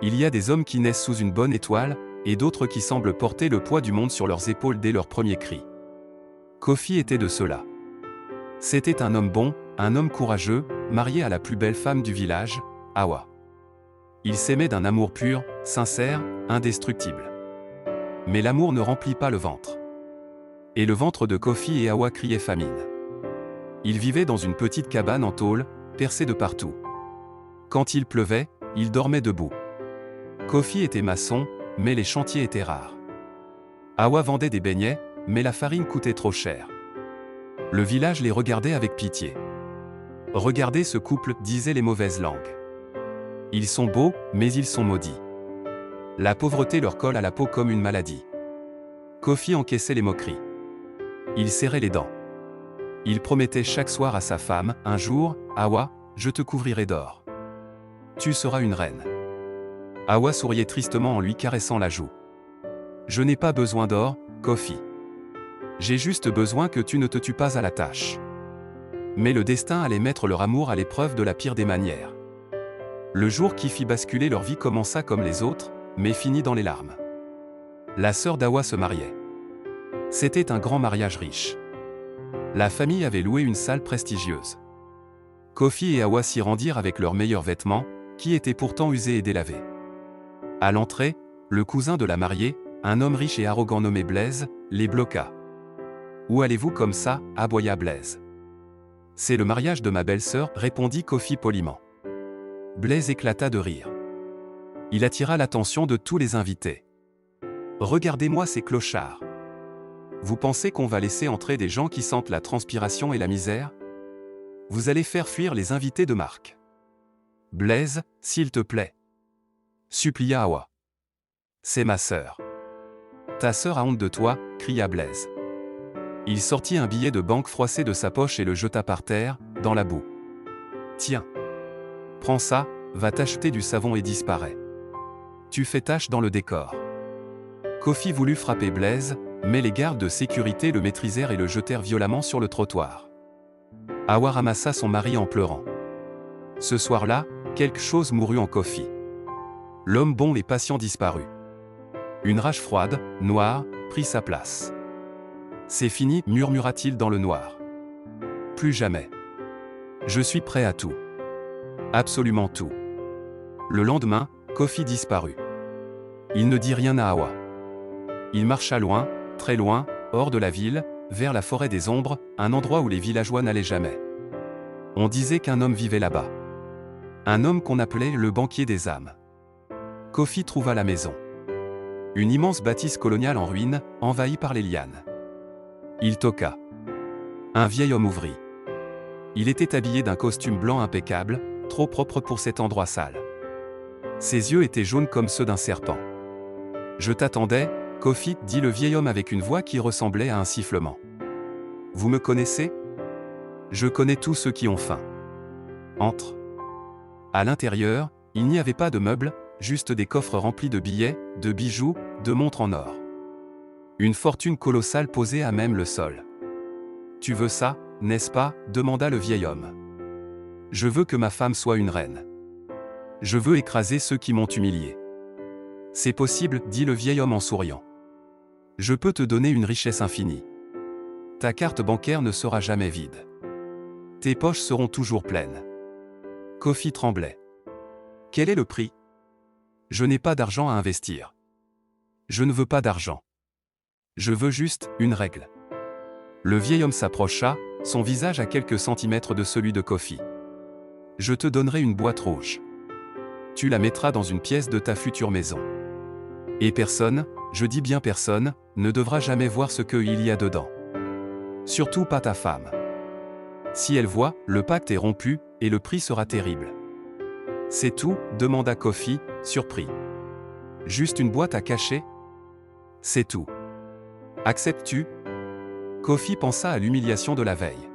Il y a des hommes qui naissent sous une bonne étoile, et d'autres qui semblent porter le poids du monde sur leurs épaules dès leur premier cri. Kofi était de ceux-là. C'était un homme bon, un homme courageux, marié à la plus belle femme du village, Awa. Il s'aimait d'un amour pur, sincère, indestructible. Mais l'amour ne remplit pas le ventre. Et le ventre de Kofi et Awa criait famine. Ils vivaient dans une petite cabane en tôle, percée de partout. Quand il pleuvait, ils dormaient debout. Kofi était maçon, mais les chantiers étaient rares. Awa vendait des beignets, mais la farine coûtait trop cher. Le village les regardait avec pitié. Regardez ce couple, disaient les mauvaises langues. Ils sont beaux, mais ils sont maudits. La pauvreté leur colle à la peau comme une maladie. Kofi encaissait les moqueries. Il serrait les dents. Il promettait chaque soir à sa femme, un jour, Awa, je te couvrirai d'or. Tu seras une reine. Awa souriait tristement en lui caressant la joue. Je n'ai pas besoin d'or, Kofi. J'ai juste besoin que tu ne te tues pas à la tâche. Mais le destin allait mettre leur amour à l'épreuve de la pire des manières. Le jour qui fit basculer leur vie commença comme les autres, mais finit dans les larmes. La sœur d'Awa se mariait. C'était un grand mariage riche. La famille avait loué une salle prestigieuse. Kofi et Awa s'y rendirent avec leurs meilleurs vêtements, qui étaient pourtant usés et délavés. À l'entrée, le cousin de la mariée, un homme riche et arrogant nommé Blaise, les bloqua. « Où allez-vous comme ça » aboya Blaise. « C'est le mariage de ma belle-sœur » répondit Kofi poliment. Blaise éclata de rire. Il attira l'attention de tous les invités. « Regardez-moi ces clochards. Vous pensez qu'on va laisser entrer des gens qui sentent la transpiration et la misère? Vous allez faire fuir les invités de marque. Blaise, s'il te plaît. » Supplia Awa. « C'est ma sœur. »« Ta sœur a honte de toi » cria Blaise. Il sortit un billet de banque froissé de sa poche et le jeta par terre, dans la boue. « Tiens. Prends ça, va t'acheter du savon et disparaît. Tu fais tache dans le décor. » Kofi voulut frapper Blaise, mais les gardes de sécurité le maîtrisèrent et le jetèrent violemment sur le trottoir. Awa ramassa son mari en pleurant. Ce soir-là, quelque chose mourut en Kofi. L'homme bon et patient disparut. Une rage froide, noire, prit sa place. « C'est fini » murmura-t-il dans le noir. « Plus jamais. Je suis prêt à tout. Absolument tout. » Le lendemain, Kofi disparut. Il ne dit rien à Awa. Il marcha loin, très loin, hors de la ville, vers la forêt des ombres, un endroit où les villageois n'allaient jamais. On disait qu'un homme vivait là-bas. Un homme qu'on appelait le banquier des âmes. Kofi trouva la maison. Une immense bâtisse coloniale en ruine, envahie par les lianes. Il toqua. Un vieil homme ouvrit. Il était habillé d'un costume blanc impeccable, trop propre pour cet endroit sale. Ses yeux étaient jaunes comme ceux d'un serpent. « Je t'attendais, Kofi » dit le vieil homme avec une voix qui ressemblait à un sifflement. « Vous me connaissez ? Je connais tous ceux qui ont faim. Entre. » À l'intérieur, il n'y avait pas de meubles, juste des coffres remplis de billets, de bijoux, de montres en or. Une fortune colossale posée à même le sol. « Tu veux ça, n'est-ce pas » demanda le vieil homme. « Je veux que ma femme soit une reine. Je veux écraser ceux qui m'ont humilié. »« C'est possible, » dit le vieil homme en souriant. « Je peux te donner une richesse infinie. Ta carte bancaire ne sera jamais vide. Tes poches seront toujours pleines. » Kofi tremblait. « Quel est le prix ? Je n'ai pas d'argent à investir. Je ne veux pas d'argent. Je veux juste une règle. » Le vieil homme s'approcha, son visage à quelques centimètres de celui de Kofi. « Je te donnerai une boîte rouge. Tu la mettras dans une pièce de ta future maison. Et personne, je dis bien personne, ne devra jamais voir ce qu'il y a dedans. Surtout pas ta femme. Si elle voit, le pacte est rompu, et le prix sera terrible. »« C'est tout » demanda Kofi, surpris. « Juste une boîte à cacher ? C'est tout. Acceptes-tu » Kofi pensa à l'humiliation de la veille.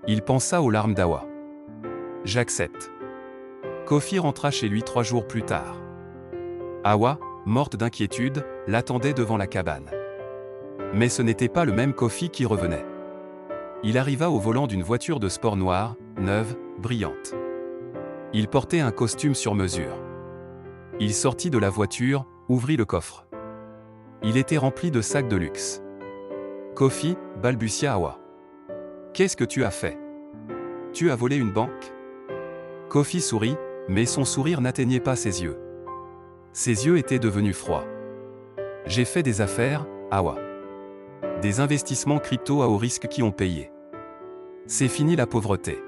Il pensa aux larmes d'Awa. « J'accepte. » Kofi rentra chez lui 3 jours plus tard. Awa, morte d'inquiétude, l'attendait devant la cabane. Mais ce n'était pas le même Kofi qui revenait. Il arriva au volant d'une voiture de sport noire, neuve, brillante. Il portait un costume sur mesure. Il sortit de la voiture, ouvrit le coffre. Il était rempli de sacs de luxe. « Kofi » balbutia Awa. « Qu'est-ce que tu as fait? Tu as volé une banque ?» Kofi sourit, mais son sourire n'atteignait pas ses yeux. Ses yeux étaient devenus froids. « J'ai fait des affaires, Awa. Des investissements crypto à haut risque qui ont payé. C'est fini la pauvreté.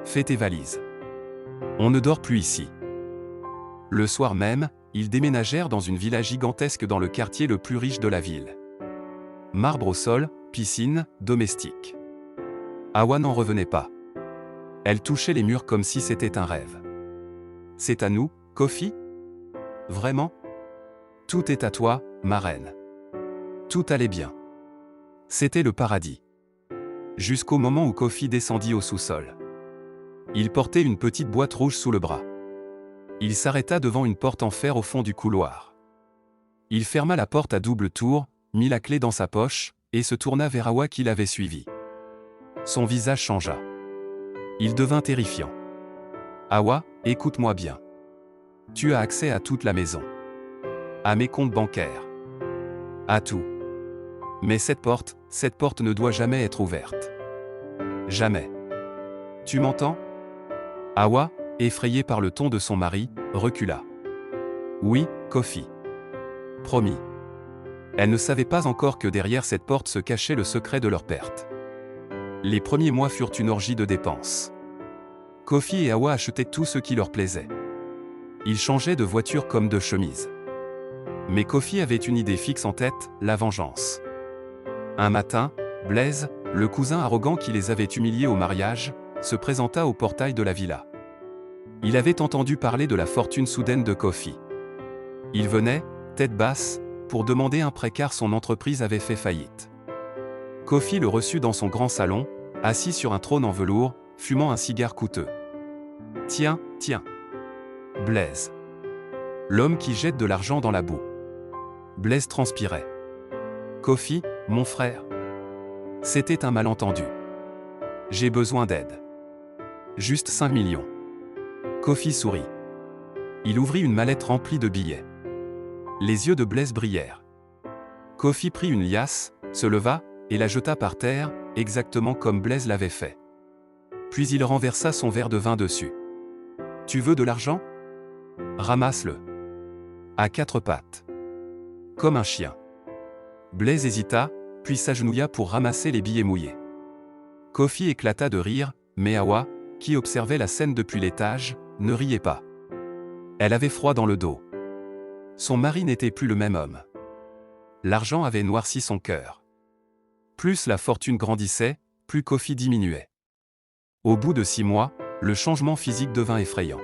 Fais tes valises. On ne dort plus ici. » Le soir même, ils déménagèrent dans une villa gigantesque dans le quartier le plus riche de la ville. Marbre au sol, piscine, domestique. Awa n'en revenait pas. Elle touchait les murs comme si c'était un rêve. « C'est à nous, Kofi? Vraiment? Tout est à toi, ma reine. » Tout allait bien. C'était le paradis. Jusqu'au moment où Kofi descendit au sous-sol. Il portait une petite boîte rouge sous le bras. Il s'arrêta devant une porte en fer au fond du couloir. Il ferma la porte à double tour, mit la clé dans sa poche, et se tourna vers Awa qui l'avait suivi. Son visage changea. Il devint terrifiant. « Awa, écoute-moi bien. Tu as accès à toute la maison. À mes comptes bancaires. À tout. Mais cette porte ne doit jamais être ouverte. Jamais. Tu m'entends? » Awa, effrayée par le ton de son mari, recula. « Oui, Kofi. Promis. » Elle ne savait pas encore que derrière cette porte se cachait le secret de leur perte. Les premiers mois furent une orgie de dépenses. Kofi et Awa achetaient tout ce qui leur plaisait. Ils changeaient de voiture comme de chemise. Mais Kofi avait une idée fixe en tête, la vengeance. Un matin, Blaise, le cousin arrogant qui les avait humiliés au mariage, se présenta au portail de la villa. Il avait entendu parler de la fortune soudaine de Kofi. Il venait, tête basse, pour demander un prêt car son entreprise avait fait faillite. Kofi le reçut dans son grand salon, assis sur un trône en velours, fumant un cigare coûteux. « Tiens, tiens. Blaise. L'homme qui jette de l'argent dans la boue. » Blaise transpirait. « Kofi, mon frère. C'était un malentendu. J'ai besoin d'aide. Juste 5 millions. » Kofi sourit. Il ouvrit une mallette remplie de billets. Les yeux de Blaise brillèrent. Kofi prit une liasse, se leva, et la jeta par terre, exactement comme Blaise l'avait fait. Puis il renversa son verre de vin dessus. « Tu veux de l'argent? Ramasse-le. À 4 pattes. Comme un chien. » Blaise hésita, puis s'agenouilla pour ramasser les billets mouillés. Kofi éclata de rire, mais Awa, qui observait la scène depuis l'étage, ne riait pas. Elle avait froid dans le dos. Son mari n'était plus le même homme. L'argent avait noirci son cœur. Plus la fortune grandissait, plus Kofi diminuait. Au bout de 6 mois, le changement physique devint effrayant.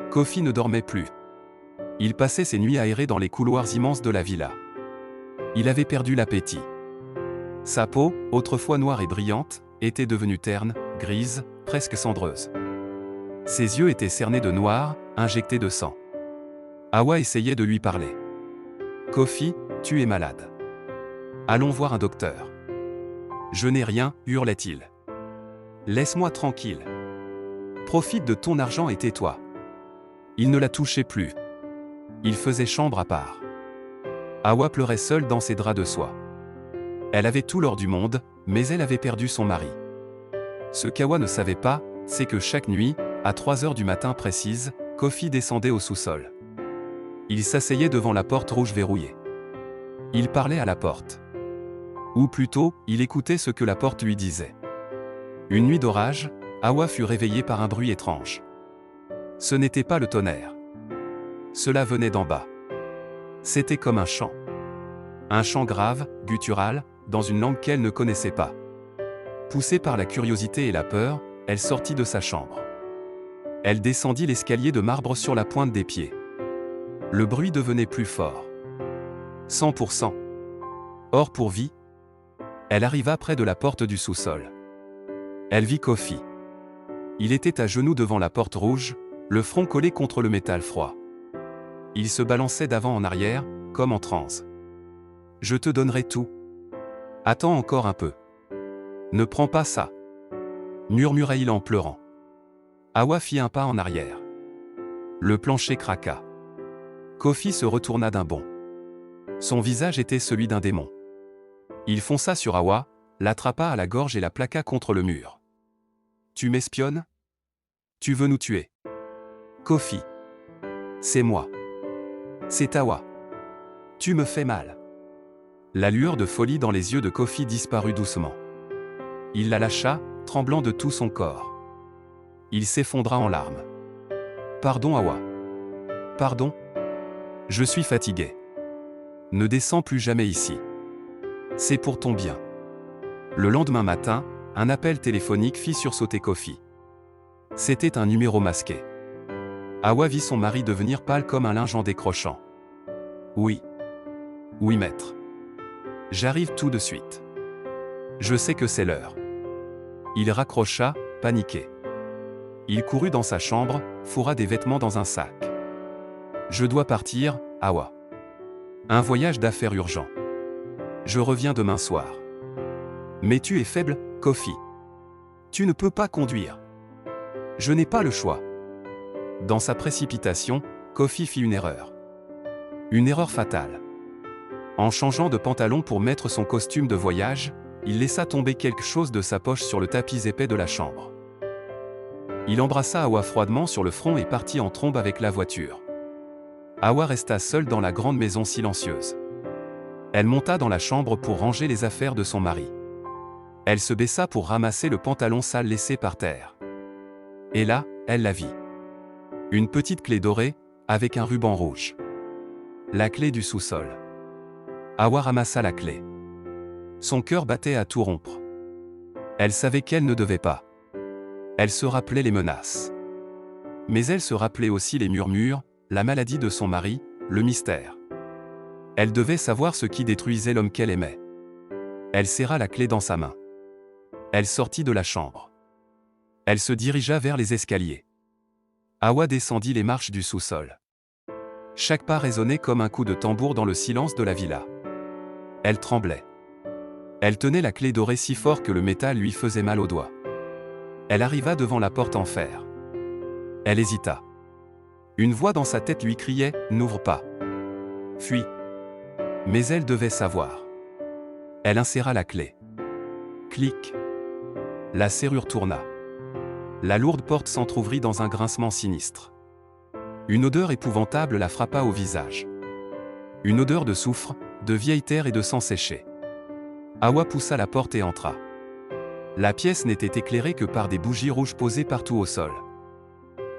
Kofi ne dormait plus. Il passait ses nuits aérées dans les couloirs immenses de la villa. Il avait perdu l'appétit. Sa peau, autrefois noire et brillante, était devenue terne, grise, presque cendreuse. Ses yeux étaient cernés de noir, injectés de sang. Awa essayait de lui parler. « Kofi, tu es malade. Allons voir un docteur. »« Je n'ai rien, hurlait-il. Laisse-moi tranquille. Profite de ton argent et tais-toi. » Il ne la touchait plus. Il faisait chambre à part. Awa pleurait seule dans ses draps de soie. Elle avait tout l'or du monde, mais elle avait perdu son mari. Ce qu'Awa ne savait pas, c'est que chaque nuit, à 3 heures du matin précise, Kofi descendait au sous-sol. Il s'asseyait devant la porte rouge verrouillée. Il parlait à la porte. Ou plutôt, il écoutait ce que la porte lui disait. Une nuit d'orage, Awa fut réveillée par un bruit étrange. Ce n'était pas le tonnerre. Cela venait d'en bas. C'était comme un chant. Un chant grave, guttural, dans une langue qu'elle ne connaissait pas. Poussée par la curiosité et la peur, elle sortit de sa chambre. Elle descendit l'escalier de marbre sur la pointe des pieds. Le bruit devenait plus fort. 100%. Or pour vie. Elle arriva près de la porte du sous-sol. Elle vit Kofi. Il était à genoux devant la porte rouge, le front collé contre le métal froid. Il se balançait d'avant en arrière, comme en transe. « Je te donnerai tout. Attends encore un peu. Ne prends pas ça. » murmura-t-il en pleurant. Awa fit un pas en arrière. Le plancher craqua. Kofi se retourna d'un bond. Son visage était celui d'un démon. Il fonça sur Awa, l'attrapa à la gorge et la plaqua contre le mur. « Tu m'espionnes? Tu veux nous tuer? » Kofi. « C'est moi. C'est Awa. Tu me fais mal. » La lueur de folie dans les yeux de Kofi disparut doucement. Il la lâcha, tremblant de tout son corps. Il s'effondra en larmes. « Pardon Awa. Pardon. Je suis fatigué. Ne descends plus jamais ici. C'est pour ton bien. » Le lendemain matin, un appel téléphonique fit sursauter Kofi. C'était un numéro masqué. Awa vit son mari devenir pâle comme un linge en décrochant. « Oui. Oui maître. J'arrive tout de suite. Je sais que c'est l'heure. » Il raccrocha, paniqué. Il courut dans sa chambre, fourra des vêtements dans un sac. « Je dois partir, Awa. Un voyage d'affaires urgent. Je reviens demain soir. » « Mais tu es faible, Kofi. Tu ne peux pas conduire. »« Je n'ai pas le choix. » Dans sa précipitation, Kofi fit une erreur. Une erreur fatale. En changeant de pantalon pour mettre son costume de voyage, il laissa tomber quelque chose de sa poche sur le tapis épais de la chambre. Il embrassa Awa froidement sur le front et partit en trombe avec la voiture. Awa resta seule dans la grande maison silencieuse. Elle monta dans la chambre pour ranger les affaires de son mari. Elle se baissa pour ramasser le pantalon sale laissé par terre. Et là, elle la vit. Une petite clé dorée, avec un ruban rouge. La clé du sous-sol. Awa ramassa la clé. Son cœur battait à tout rompre. Elle savait qu'elle ne devait pas. Elle se rappelait les menaces. Mais elle se rappelait aussi les murmures, la maladie de son mari, le mystère. Elle devait savoir ce qui détruisait l'homme qu'elle aimait. Elle serra la clé dans sa main. Elle sortit de la chambre. Elle se dirigea vers les escaliers. Awa descendit les marches du sous-sol. Chaque pas résonnait comme un coup de tambour dans le silence de la villa. Elle tremblait. Elle tenait la clé dorée si fort que le métal lui faisait mal aux doigts. Elle arriva devant la porte en fer. Elle hésita. Une voix dans sa tête lui criait « N'ouvre pas. Fuis. » Mais elle devait savoir. Elle inséra la clé. Clic. La serrure tourna. La lourde porte s'entr'ouvrit dans un grincement sinistre. Une odeur épouvantable la frappa au visage. Une odeur de soufre, de vieille terre et de sang séché. Awa poussa la porte et entra. La pièce n'était éclairée que par des bougies rouges posées partout au sol.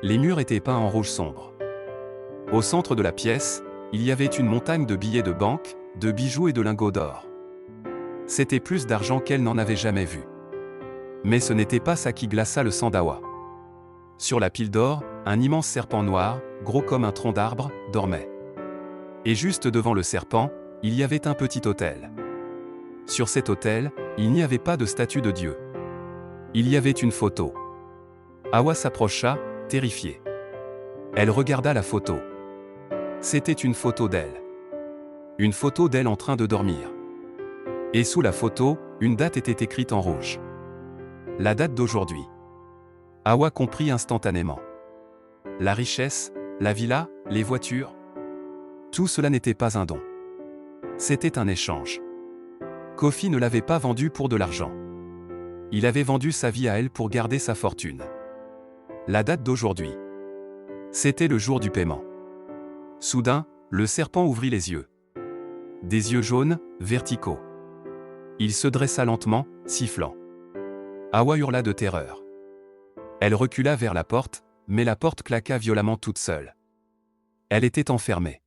Les murs étaient peints en rouge sombre. Au centre de la pièce, il y avait une montagne de billets de banque, de bijoux et de lingots d'or. C'était plus d'argent qu'elle n'en avait jamais vu. Mais ce n'était pas ça qui glaça le sang d'Awa. Sur la pile d'or, un immense serpent noir, gros comme un tronc d'arbre, dormait. Et juste devant le serpent, il y avait un petit autel. Sur cet autel, il n'y avait pas de statue de Dieu. Il y avait une photo. Awa s'approcha, terrifiée. Elle regarda la photo. C'était une photo d'elle. Une photo d'elle en train de dormir. Et sous la photo, une date était écrite en rouge. La date d'aujourd'hui. Awa comprit instantanément. La richesse, la villa, les voitures. Tout cela n'était pas un don. C'était un échange. Kofi ne l'avait pas vendu pour de l'argent. Il avait vendu sa vie à elle pour garder sa fortune. La date d'aujourd'hui. C'était le jour du paiement. Soudain, le serpent ouvrit les yeux. Des yeux jaunes, verticaux. Il se dressa lentement, sifflant. Awa hurla de terreur. Elle recula vers la porte, mais la porte claqua violemment toute seule. Elle était enfermée.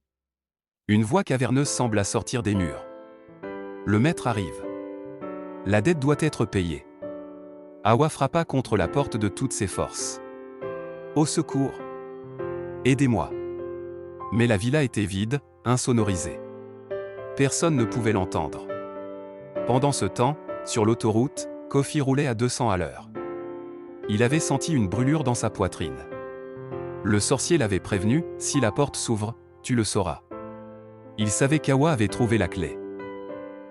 Une voix caverneuse sembla sortir des murs. Le maître arrive. La dette doit être payée. Awa frappa contre la porte de toutes ses forces. Au secours! Aidez-moi! Mais la villa était vide, insonorisée. Personne ne pouvait l'entendre. Pendant ce temps, sur l'autoroute, Kofi roulait à 200 à l'heure. Il avait senti une brûlure dans sa poitrine. Le sorcier l'avait prévenu, si la porte s'ouvre, tu le sauras. Il savait qu'Awa avait trouvé la clé.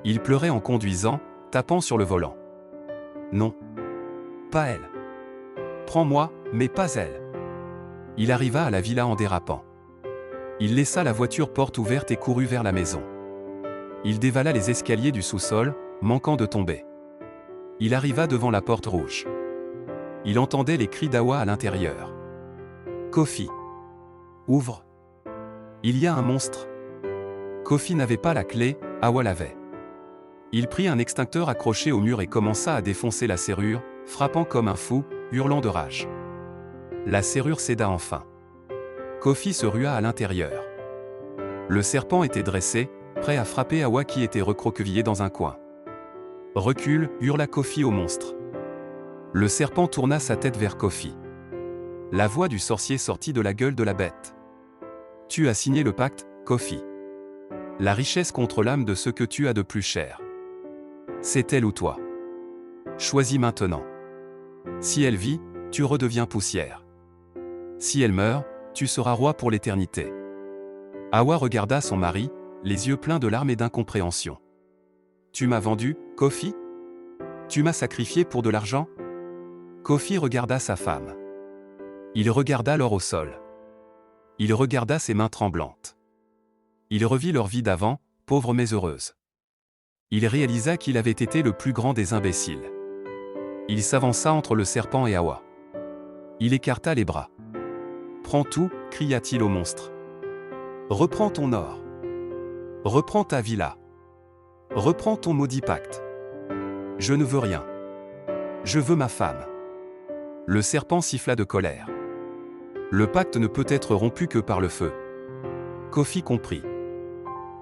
Il pleurait en conduisant, tapant sur le volant. Non. Pas elle. Prends-moi, mais pas elle. Il arriva à la villa en dérapant. Il laissa la voiture porte ouverte et courut vers la maison. Il dévala les escaliers du sous-sol, manquant de tomber. Il arriva devant la porte rouge. Il entendait les cris d'Awa à l'intérieur. « Kofi! Ouvre! Il y a un monstre !» Kofi n'avait pas la clé, Awa l'avait. Il prit un extincteur accroché au mur et commença à défoncer la serrure, frappant comme un fou, hurlant de rage. La serrure céda enfin. Kofi se rua à l'intérieur. Le serpent était dressé, prêt à frapper Awa qui était recroquevillé dans un coin. « Recule » hurla Kofi au monstre. Le serpent tourna sa tête vers Kofi. La voix du sorcier sortit de la gueule de la bête. « Tu as signé le pacte, Kofi. La richesse contre l'âme de ce que tu as de plus cher. C'est elle ou toi. Choisis maintenant. Si elle vit, tu redeviens poussière. Si elle meurt, tu seras roi pour l'éternité. » Awa regarda son mari, les yeux pleins de larmes et d'incompréhension. « Tu m'as vendu, Kofi? Tu m'as sacrifié pour de l'argent ?» Kofi regarda sa femme. Il regarda l'or au sol. Il regarda ses mains tremblantes. Il revit leur vie d'avant, pauvre mais heureuse. Il réalisa qu'il avait été le plus grand des imbéciles. Il s'avança entre le serpent et Awa. Il écarta les bras. « Prends tout » cria-t-il au monstre. « Reprends ton or. Reprends ta villa. Reprends ton maudit pacte. Je ne veux rien. Je veux ma femme. » Le serpent siffla de colère. Le pacte ne peut être rompu que par le feu. Kofi comprit.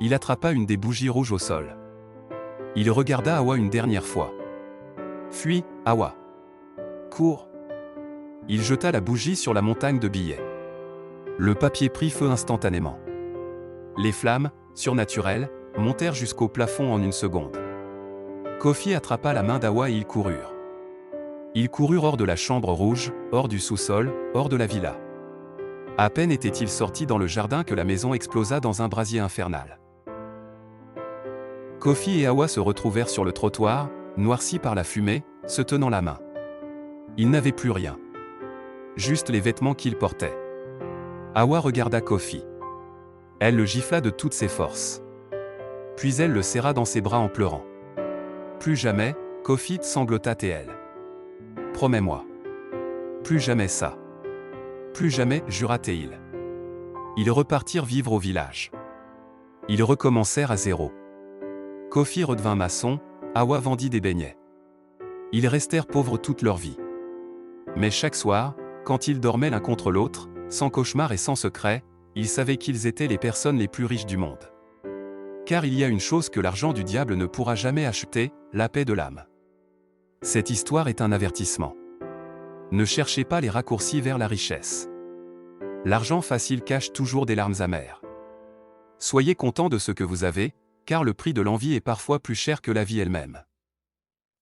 Il attrapa une des bougies rouges au sol. Il regarda Awa une dernière fois. « Fuis, Awa. Cours !» Il jeta la bougie sur la montagne de billets. Le papier prit feu instantanément. Les flammes, surnaturelles, montèrent jusqu'au plafond en une seconde. Kofi attrapa la main d'Awa et ils coururent. Ils coururent hors de la chambre rouge, hors du sous-sol, hors de la villa. À peine étaient-ils sortis dans le jardin que la maison explosa dans un brasier infernal. Kofi et Awa se retrouvèrent sur le trottoir, noircis par la fumée, se tenant la main. Ils n'avaient plus rien. Juste les vêtements qu'ils portaient. Awa regarda Kofi. Elle le gifla de toutes ses forces. Puis elle le serra dans ses bras en pleurant. « Plus jamais » Kofi sanglota-t-elle. « Promets-moi. Plus jamais ça. Plus jamais » jura-t-il. Ils repartirent vivre au village. Ils recommencèrent à zéro. Kofi redevint maçon, Awa vendit des beignets. Ils restèrent pauvres toute leur vie. Mais chaque soir, quand ils dormaient l'un contre l'autre, sans cauchemar et sans secret, ils savaient qu'ils étaient les personnes les plus riches du monde. Car il y a une chose que l'argent du diable ne pourra jamais acheter, la paix de l'âme. Cette histoire est un avertissement. Ne cherchez pas les raccourcis vers la richesse. L'argent facile cache toujours des larmes amères. Soyez content de ce que vous avez, car le prix de l'envie est parfois plus cher que la vie elle-même.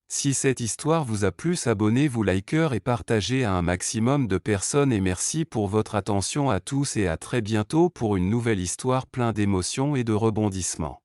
Si cette histoire vous a plu, abonnez-vous, likez et partagez à un maximum de personnes et merci pour votre attention à tous et à très bientôt pour une nouvelle histoire plein d'émotions et de rebondissements.